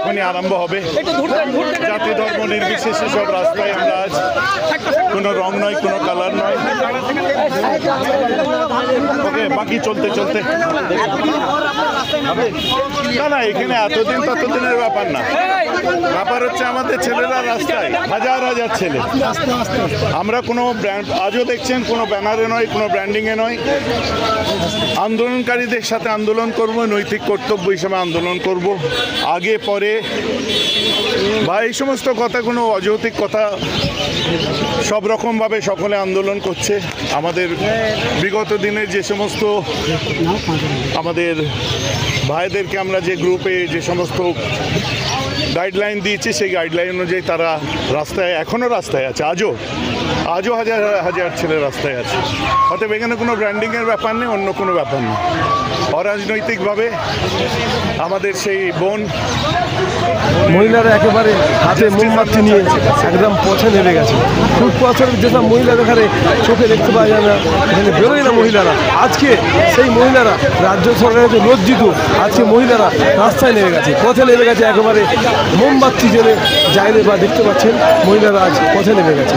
এখনই আরম্ভ হবে। জাতি ধর্ম নির্বিশেষে সব রাস্তায় আমরা আজ, কোনো রং নয়, কোনো কালার নয়। ওকে, বাকি চলতে চলতে না, এখানে এতদিন ততদিনের ব্যাপার না। ব্যাপার হচ্ছে আমাদের ছেলেরা রাস্তায়, হাজার হাজার ছেলে। আমরা কোনো ব্র্যান্ড, আজও দেখছেন, কোনো ব্যানারে নয়, কোনো ব্র্যান্ডিংয়ে নয়। আন্দোলনকারীদের সাথে আন্দোলন করব, নৈতিক কর্তব্য হিসেবে আন্দোলন করব। আগে পরে বা এই সমস্ত কথা, কোনো অযৌক্তিক কথা, সব রকমভাবে সকলে আন্দোলন করছে। আমাদের বিগত দিনের যে সমস্ত আমাদের ভাইদেরকে আমরা যে গ্রুপে যে সমস্ত গাইডলাইন দিয়েছি, সেই গাইডলাইন অনুযায়ী তারা রাস্তায়, এখনও রাস্তায় আছে। আজও হাজার হাজার ছেলে রাস্তায় আছে। অতএব এখানে কোনো ব্র্যান্ডিংয়ের ব্যাপার নেই, অন্য কোনো ব্যাপার নেই। অরাজনৈতিকভাবে আমাদের সেই বোন মহিলারা একেবারে হাতে মোমবাতি নিয়ে একদম পথে নেমে গেছে। ফুটপাথের যেসব মহিলা এখানে চোখে দেখতে পাওয়া যায় না, এখানে বেরোয় না মহিলারা। আজকে সেই মহিলারা রাজ্য সরকারের যে লজ্জিত, আজকে মহিলারা রাস্তায় নেমে গেছে, পথে নেমে গেছে। একেবারে মোমবাতি জেলে যাইলে বা দেখতে পাচ্ছেন মহিলারা আজ পথে নেমে গেছে।